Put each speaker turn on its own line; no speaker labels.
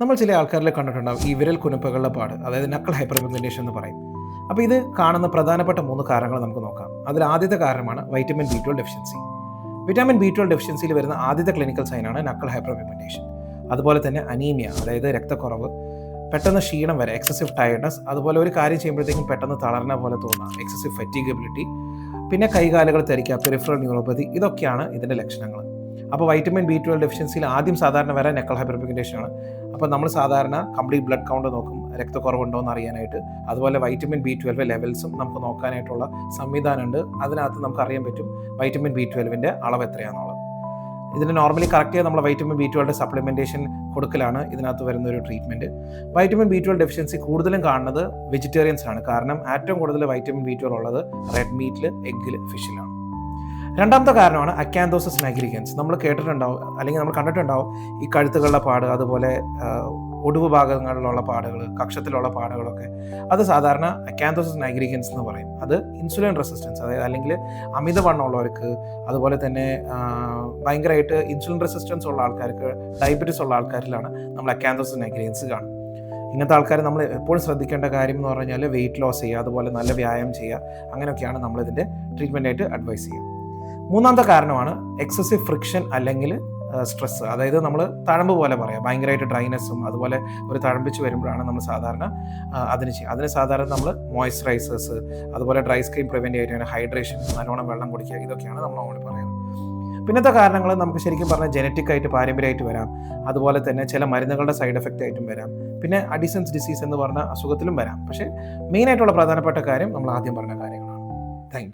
നമ്മൾ ചില ആൾക്കാരിൽ കണ്ടിട്ടുണ്ടാവും ഈ വിരൽ കുനുപ്പുകളുടെ പാട്, അതായത് നക്കിൾ ഹൈപ്പർ പിഗ്മെന്റേഷൻ എന്ന് പറയും. അപ്പോൾ ഇത് കാണുന്ന പ്രധാനപ്പെട്ട 3 കാരണങ്ങൾ നമുക്ക് നോക്കാം. അതിൽ ആദ്യത്തെ കാരണമാണ് vitamin B 12 deficiency. Vitamin B 12 ഡെഫിഷ്യൻസിയിൽ വരുന്ന ആദ്യത്തെ ക്ലിനിക്കൽ സൈനാണ് നക്കിൾ ഹൈപ്പർ പിഗ്മെന്റേഷൻ. അതുപോലെ തന്നെ അനീമിയ, അതായത് രക്തക്കുറവ്, പെട്ടെന്ന് ക്ഷീണം വരെ, എക്സസീവ് ടയർഡ്നസ്, അതുപോലെ ഒരു കാര്യം ചെയ്യുമ്പോഴത്തേക്കും പെട്ടെന്ന് തളർന്ന പോലെ തോന്നുക, എക്സസീവ് ഫറ്റീഗബിലിറ്റി, പിന്നെ കൈകാലുകൾ തരിക്കുക, പെരിഫറൽ ന്യൂറോപ്പതി, ഇതൊക്കെയാണ് ഇതിൻ്റെ ലക്ഷണങ്ങൾ. അപ്പോൾ വൈറ്റമിൻ ബി 12 ഡെഫിഷ്യൻസിയിൽ ആദ്യം സാധാരണ വരാൻ നക്കിൾ ഹൈപ്പർ പിഗ്മെന്റേഷൻ ആണ്. അപ്പോൾ നമ്മൾ സാധാരണ കംപ്ലീറ്റ് ബ്ലഡ് കൗണ്ട് നോക്കും, രക്തക്കുറവുണ്ടോ എന്ന് അറിയാനായിട്ട്. അതുപോലെ വൈറ്റമിൻ ബി 12 ലെവൽസും നമുക്ക് നോക്കാനായിട്ടുള്ള സംവിധാനമുണ്ട്. അതിനകത്ത് നമുക്ക് അറിയാൻ പറ്റും വൈറ്റമിൻ ബി 12 അളവ് എത്രയാണെന്നുള്ളത്. ഇതിന് നോർമലി കറക്റ്റ് ചെയ്ത് നമ്മൾ വൈറ്റമിൻ ബി 12 സപ്ലിമെൻറ്റേഷൻ കൊടുക്കലാണ് ഇതിനകത്ത് വരുന്ന ഒരു ട്രീറ്റ്മെൻറ്റ്. വൈറ്റമിൻ ബി 12 ഡെഫിഷ്യൻസി കൂടുതലും കാണുന്നത് വെജിറ്റേറിയൻസിനാണ്. കാരണം ഏറ്റവും കൂടുതൽ വൈറ്റമിൻ ബി 12 ഉള്ളത് റെഡ് മീറ്റിൽ, എഗ്ഗിൽ, ഫിഷിലാണ്. രണ്ടാമത്തെ കാരണമാണ് അക്കാന്തോസിസ് നൈഗ്രിക്കൻസ്. നമ്മൾ കേട്ടിട്ടുണ്ടാവും, അല്ലെങ്കിൽ നമ്മൾ കണ്ടിട്ടുണ്ടാവും ഈ കഴുത്തുകളുടെ പാട്, അതുപോലെ ഒടുവ് ഭാഗങ്ങളിലുള്ള പാടുകൾ, കക്ഷത്തിലുള്ള പാടുകളൊക്കെ. അത് സാധാരണ അക്കാന്തോസിസ് നൈഗ്രിക്കൻസ് എന്ന് പറയും. അത് ഇൻസുലിൻ റെസിസ്റ്റൻസ്, അതായത് അല്ലെങ്കിൽ അമിതവണ്ണമുള്ളവർക്ക്, അതുപോലെ തന്നെ ഭയങ്കരമായിട്ട് ഇൻസുലിൻ റെസിസ്റ്റൻസ് ഉള്ള ആൾക്കാർക്ക്, ഡയബറ്റീസ് ഉള്ള ആൾക്കാരിലാണ് നമ്മൾ അക്കാന്തോസിസ് നൈഗ്രിക്കൻസ് കാണും. ഇങ്ങനത്തെ ആൾക്കാർ നമ്മൾ എപ്പോഴും ശ്രദ്ധിക്കേണ്ട കാര്യം എന്ന് പറഞ്ഞാൽ വെയിറ്റ് ലോസ് ചെയ്യുക, അതുപോലെ നല്ല വ്യായാമം ചെയ്യുക. അങ്ങനെയൊക്കെയാണ് നമ്മളിതിൻ്റെ ട്രീറ്റ്മെൻറ്റായിട്ട് അഡ്വൈസ് ചെയ്യുക. മൂന്നാമത്തെ കാരണമാണ് എക്സസീവ് ഫ്രിക്ഷൻ അല്ലെങ്കിൽ സ്ട്രെസ്സ്. അതായത് നമ്മൾ തഴമ്പ് പോലെ പറയാം, ഭയങ്കരമായിട്ട് ഡ്രൈനെസ്സും അതുപോലെ ഒരു തഴമ്പിച്ച് വരുമ്പോഴാണ് നമ്മൾ സാധാരണ അതിന് ചെയ്യുക. അതിന് സാധാരണ നമ്മൾ മോയ്സ്ചറൈസേഴ്സ്, അതുപോലെ ഡ്രൈ സ്കിൻ പ്രിവെൻറ്റ് ചെയ്യാൻ ഹൈഡ്രേഷൻ, നല്ലോണം വെള്ളം കുടിക്കുക, ഇതൊക്കെയാണ് നമ്മൾ നോർമലി പറയുന്നത്. പിന്നത്തെ കാരണങ്ങൾ നമുക്ക് ശരിക്കും പറഞ്ഞാൽ ജനറ്റിക് ആയിട്ട്, പാരമ്പര്യമായിട്ട് വരാം. അതുപോലെ തന്നെ ചില മരുന്നുകളുടെ സൈഡ് എഫക്റ്റ് ആയിട്ടും വരാം. പിന്നെ അഡിസൺസ് ഡിസീസ് എന്ന് പറഞ്ഞ അസുഖത്തിലും വരാം. പക്ഷേ മെയിനായിട്ടുള്ള പ്രധാനപ്പെട്ട കാര്യം നമ്മൾ ആദ്യം പറഞ്ഞ കാര്യങ്ങളാണ്. Thank you.